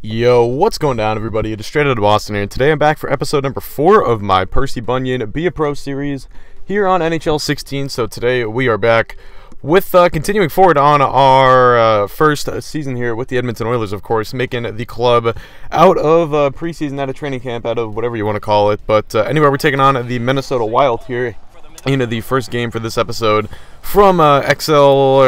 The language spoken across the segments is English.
Yo, what's going down, everybody? It is straight out of Boston here, and today I'm back for episode number 4 of my Percy Bunyan Be a Pro series here on NHL 16. So today we are back with continuing forward on our first season here with the Edmonton Oilers, of course, making the club out of preseason, out of training camp, out of whatever you want to call it. But anyway, we're taking on the Minnesota Wild here into the first game for this episode from XL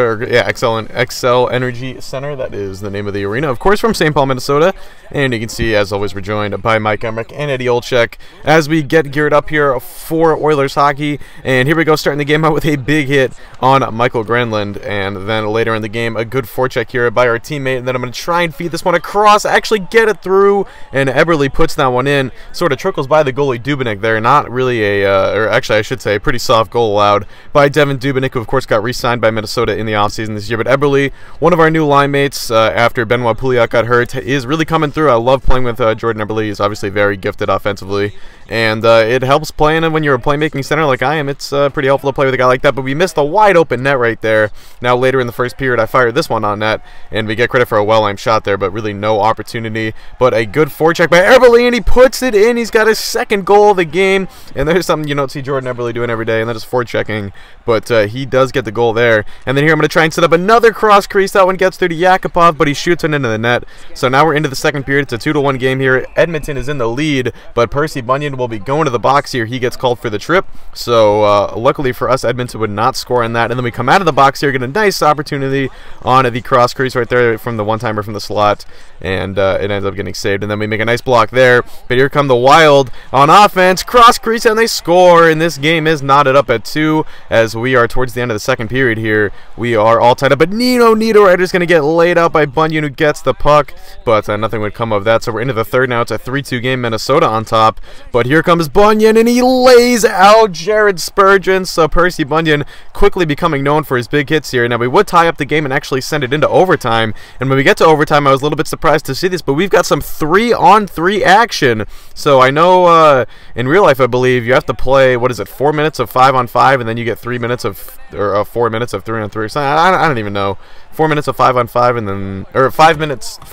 Energy Center. That is the name of the arena, of course, from St. Paul, Minnesota. And you can see, as always, we're joined by Mike Emmerich and Eddie Olczyk as we get geared up here for Oilers hockey. And here we go, starting the game out with a big hit on Michael Granlund, and then later in the game a good forecheck here by our teammate, and then I'm going to try and feed this one across, actually get it through, and Eberle puts that one in. Sort of trickles by the goalie Dubnyk there. Not really or actually I should say a pretty soft goal allowed by Devin Dubnyk, who of course got re-signed by Minnesota in the offseason this year. But Eberle, one of our new line mates after Benoit Pouliot got hurt, is really coming through. I love playing with Jordan Eberle. He's obviously very gifted offensively, and it helps playing him when you're a playmaking center like I am. It's pretty helpful to play with a guy like that, but we missed a wide open net right there. Now later in the first period I fired this one on net, and we get credit for a well-aimed shot there, but really no opportunity. But a good forecheck by Eberle, and he puts it in. He's got his second goal of the game, and there's something you don't see Jordan Eberle doing every day, and that is forechecking. But he does get the goal there. And then here I'm going to try and set up another cross crease. That one gets through to Yakupov, but he shoots it into the net. So now we're into the second period. It's a 2-1 game here. Edmonton is in the lead, but Percy Bunyan will be going to the box here. He gets called for the trip. So luckily for us, Edmonton would not score on that. And then we come out of the box here, get a nice opportunity on the cross crease right there from the one-timer from the slot, and it ends up getting saved. And then we make a nice block there. But here come the Wild on offense, cross crease, and they score. And this game is knotted up at 2 as we are towards the end of the second period here. We are all tied up, but Niederreiter is going to get laid out by Bunyan, who gets the puck, but nothing would come of that. So we're into the third now. It's a 3-2 game, Minnesota on top, but here comes Bunyan, and he lays out Jared Spurgeon. So Percy Bunyan quickly becoming known for his big hits here. Now we would tie up the game and actually send it into overtime, and when we get to overtime I was a little bit surprised to see this, but we've got some 3-on-3 action. So I know in real life I believe you have to play, what is it, 4 minutes of 5-on-5, and then you get 3 minutes of, or 4 minutes of 3-on-3 or something. I don't even know. 4 minutes of 5-on-5, and then, or 4 minutes of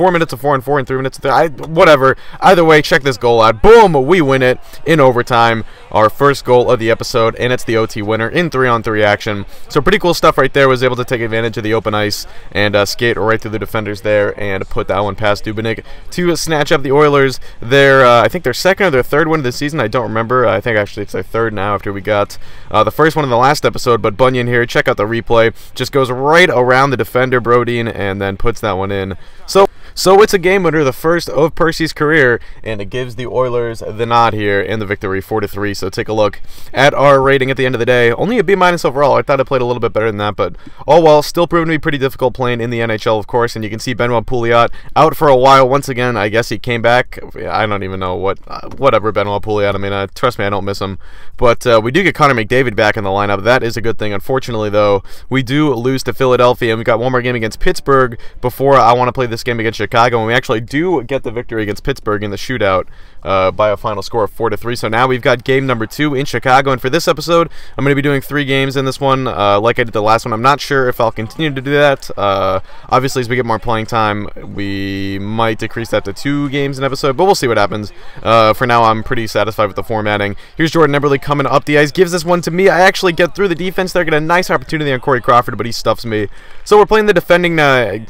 4-on-4, and 3 minutes of 3. Whatever. Either way, check this goal out. Boom! We win it in overtime. Our first goal of the episode, and it's the OT winner in 3-on-3 action. So pretty cool stuff right there. Was able to take advantage of the open ice and skate right through the defenders there and put that one past Dubnyk to snatch up the Oilers. I think their second or their third win of the season. I don't remember. I think actually it's their third now after we got the first one in the last episode. But Bunyan here, check out the replay. Just goes right around the defender, Brodin, and then puts that one in. So it's a game winner, the first of Percy's career, and it gives the Oilers the nod here and the victory, 4-3. So take a look at our rating at the end of the day. Only a B- overall. I thought I played a little bit better than that, but oh well, still proven to be pretty difficult playing in the NHL, of course. And you can see Benoit Pouliot out for a while. Once again, I guess he came back. I don't even know whatever Benoit Pouliot. I mean, trust me, I don't miss him. But we do get Connor McDavid back in the lineup. That is a good thing. Unfortunately, though, we do lose to Philadelphia, and we got one more game against Pittsburgh before I want to play this game against Chicago, and we actually do get the victory against Pittsburgh in the shootout by a final score of 4-3. So now we've got game number 2 in Chicago, and for this episode I'm going to be doing 3 games in this one like I did the last one. I'm not sure if I'll continue to do that. Obviously, as we get more playing time, we might decrease that to 2 games an episode, but we'll see what happens. For now, I'm pretty satisfied with the formatting. Here's Jordan Eberle coming up the ice, gives this one to me. I actually get through the defense there, get a nice opportunity on Corey Crawford, but he stuffs me. So we're playing the defending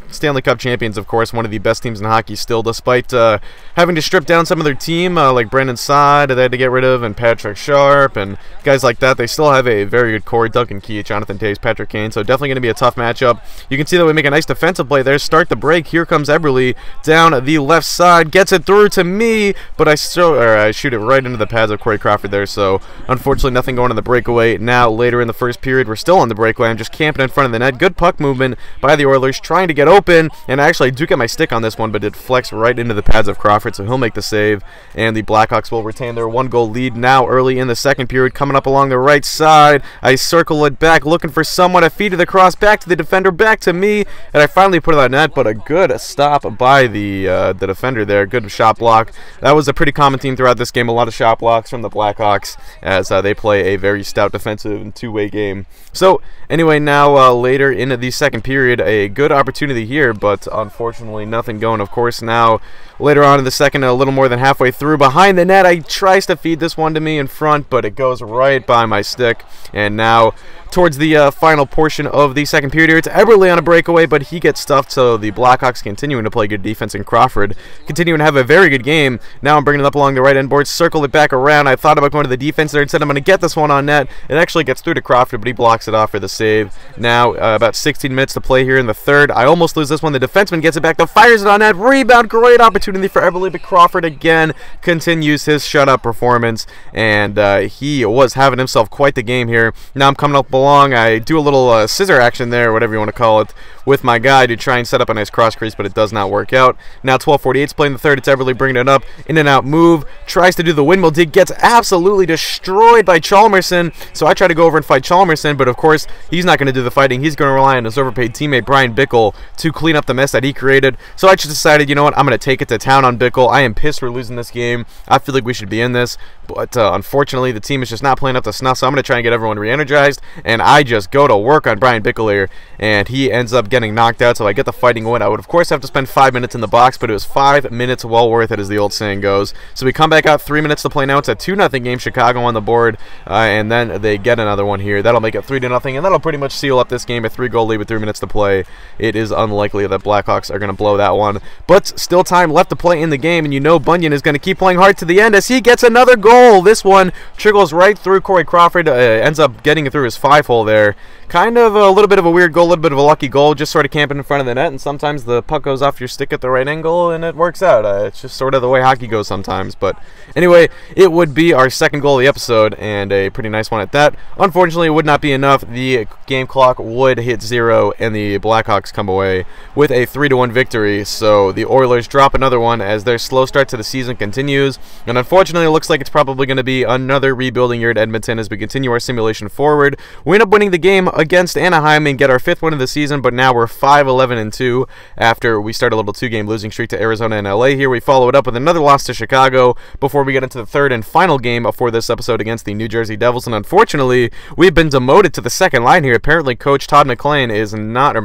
Stanley Cup champions, of course, one of the best teams in hockey still, despite having to strip down some of their team, like Brandon Saad they had to get rid of, and Patrick Sharp, and guys like that. They still have a very good core, Duncan Keith, Jonathan Toews, Patrick Kane, so definitely going to be a tough matchup. You can see that we make a nice defensive play there, start the break. Here comes Eberle down the left side, gets it through to me, but I shoot it right into the pads of Corey Crawford there, so unfortunately nothing going on the breakaway. Now later in the first period, we're still on the breakaway. I'm just camping in front of the net. Good puck movement by the Oilers, trying to get open, and I actually do get my stick on this one, but it flects right into the pads of Crawford, so he'll make the save, and the Blackhawks will retain their 1-goal lead now early in the second period. Coming up along the right side, I circle it back, looking for someone. I feed it across, back to the defender, back to me, and I finally put it on net, but a good stop by the defender there. Good shot block. That was a pretty common theme throughout this game, a lot of shot blocks from the Blackhawks as they play a very stout defensive and two-way game. So anyway, now later in the second period, a good opportunity here, but unfortunately nothing going. Of course, now later on in the second, a little more than halfway through, behind the net, I tries to feed this one to me in front, but it goes right by my stick. And now towards the final portion of the second period here, it's Eberle on a breakaway, but he gets stuffed, so the Blackhawks continuing to play good defense, and Crawford continuing to have a very good game. Now I'm bringing it up along the right end board, circle it back around. I thought about going to the defense there and said I'm going to get this one on net. It actually gets through to Crawford, but he blocks it off for the save. Now about 16 minutes to play here in the third. I almost lose this one. The defenseman gets it back, though, fires it on net. Rebound, great opportunity for Eberle, but Crawford again continues his shutout performance, and he was having himself quite the game here. Now I'm coming up along. I do a little scissor action there, whatever you want to call it, with my guy to try and set up a nice cross crease, but it does not work out. Now 12:48's playing the third. It's Eberle bringing it up, in and out move, tries to do the windmill dig, gets absolutely destroyed by Chalmerson. So I try to go over and fight Chalmerson, but of course he's not going to do the fighting. He's going to rely on his overpaid teammate Brian Bickle to clean up the mess that he created. So I just decided, you know what, I'm going to take it to town on Bickle. I am pissed we're losing this game. I feel like we should be in this, but unfortunately the team is just not playing up to snuff. So I'm going to try and get everyone re-energized, and I just go to work on Brian Bickle here, and he ends up getting knocked out. So I get the fighting win. I would of course have to spend 5 minutes in the box, but it was 5 minutes well worth it, as the old saying goes. So we come back out, 3 minutes to play now. It's a 2-0 game, Chicago on the board, and then they get another one here. That'll make it 3-0, and that'll pretty much seal up this game. A 3-goal lead with 3 minutes to play. It is unlikely that Blackhawks are going to blow that one, but still time left to play in the game, and you know Bunyan is going to keep playing hard to the end as he gets another goal. This one trickles right through Corey Crawford, ends up getting it through his 5-hole there. Kind of a little bit of a weird goal, a little bit of a lucky goal, just sort of camping in front of the net, and sometimes the puck goes off your stick at the right angle and it works out. It's just sort of the way hockey goes sometimes. But anyway, it would be our second goal of the episode, and a pretty nice one at that. Unfortunately, it would not be enough. The game clock would hit 0, and the Blackhawks come away with a 3-1 victory. So the Oilers drop another one as their slow start to the season continues, and unfortunately it looks like it's probably going to be another rebuilding year at Edmonton as we continue our simulation forward. We end up winning the game against Anaheim and get our 5th win of the season, but now we're 5-11-2 after we start a little 2-game losing streak to Arizona and LA here. We follow it up with another loss to Chicago before we get into the third and final game for this episode against the New Jersey Devils, and unfortunately we've been demoted to the second line here. Apparently Coach Todd McClellan is not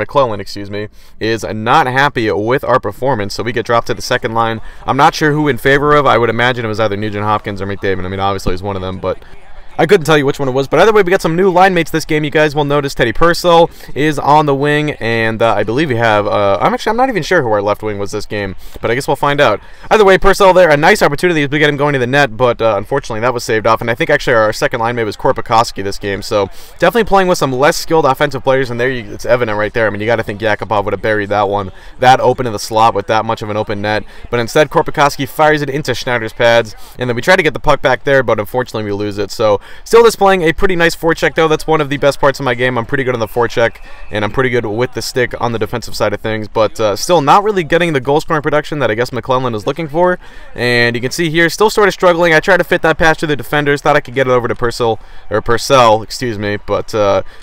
happy with our performance, so we get dropped to the second line. I'm not sure who in favor of. I would imagine it was either Nugent Hopkins or McDavid. I mean, obviously he's one of them, but I couldn't tell you which one it was. But either way, we got some new line mates this game. You guys will notice Teddy Percy is on the wing, and I believe we have I'm not even sure who our left wing was this game, but I guess we'll find out. Either way, Percy there, a nice opportunity as we get him going to the net, but unfortunately that was saved off. And I think actually our second line mate was Korpikoski this game, so definitely playing with some less skilled offensive players, and there it's evident right there. I mean, you got to think Yakupov would have buried that one that open in the slot with that much of an open net, but instead Korpikoski fires it into Schneider's pads, and then we try to get the puck back there, but unfortunately we lose it. So still displaying a pretty nice forecheck, though. That's one of the best parts of my game. I'm pretty good on the forecheck, and I'm pretty good with the stick on the defensive side of things, but still not really getting the goal-scoring production that I guess McClellan is looking for. And you can see here, still sort of struggling. I tried to fit that pass to the defenders, thought I could get it over to Purcell, excuse me, but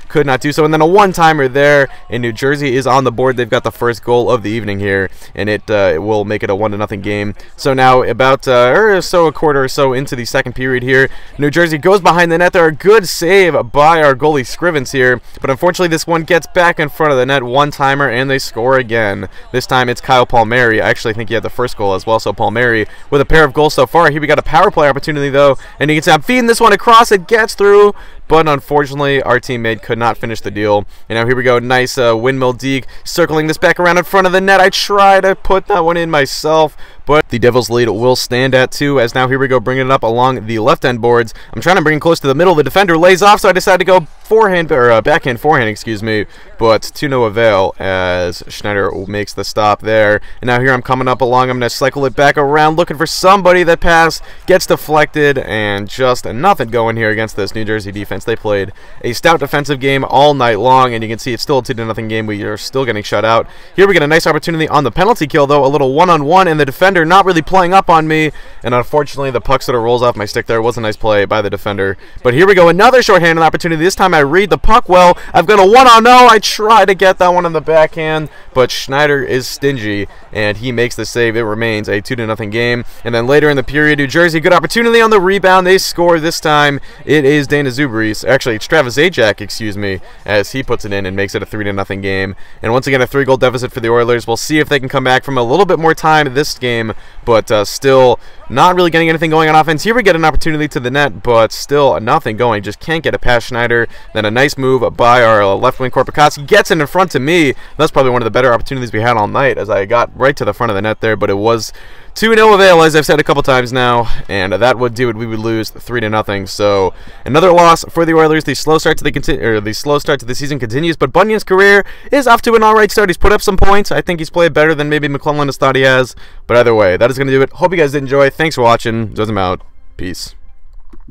could not do so. And then a one-timer there, and New Jersey is on the board. They've got the first goal of the evening here, and it will make it a 1-0 game. So now about a quarter or so into the second period here, New Jersey goes behind the net. There, a good save by our goalie Scrivens here, but unfortunately this one gets back in front of the net, one-timer, and they score again. This time it's Kyle Palmieri. I actually think he had the first goal as well, so Palmieri with a pair of goals so far. Here we got a power play opportunity, though, and you can see I'm feeding this one across. It gets through, but unfortunately our teammate could not finish the deal. And now here we go, nice windmill deke, circling this back around in front of the net. I try to put that one in myself, but the Devils lead will stand at 2, as now here we go, bringing it up along the left end boards. I'm trying to bring it close to the middle. The defender lays off, so I decided to go backhand forehand, excuse me, but to no avail as Schneider makes the stop there. And now here I'm coming up along. I'm going to cycle it back around, looking for somebody. That pass gets deflected, and just nothing going here against this New Jersey defense. They played a stout defensive game all night long, and you can see it's still a 2-0 game. We are still getting shut out. Here we get a nice opportunity on the penalty kill, though, a little one-on-one, and the defender not really playing up on me, and unfortunately the puck sort of rolls off my stick there. It was a nice play by the defender. But here we go, another shorthanded opportunity. This time I read the puck well. I've got a 1-on-0. I try to get that one in the backhand, but Schneider is stingy, and he makes the save. It remains a 2-0 game. And then later in the period, New Jersey, good opportunity on the rebound. They score this time. It is Dana Zubri actually Travis Zajac, excuse me, as he puts it in and makes it a 3-0 game. And once again, a 3-goal deficit for the Oilers. We'll see if they can come back from a little bit more time this game, but still not really getting anything going on offense. Here we get an opportunity to the net, but still nothing going. Just can't get it past Schneider. Then a nice move by our left wing Korpikoski. Gets it in front of me. That's probably one of the better opportunities we had all night, as I got right to the front of the net there, but it was to no avail, as I've said a couple times now, and that would do it. We would lose 3-0. So another loss for the Oilers. The slow start to the season continues, but Bunyan's career is off to an alright start. He's put up some points. I think he's played better than maybe McClellan has thought he has. But either way, that is going to do it. Hope you guys did enjoy. Thanks for watching. I'm out. Peace.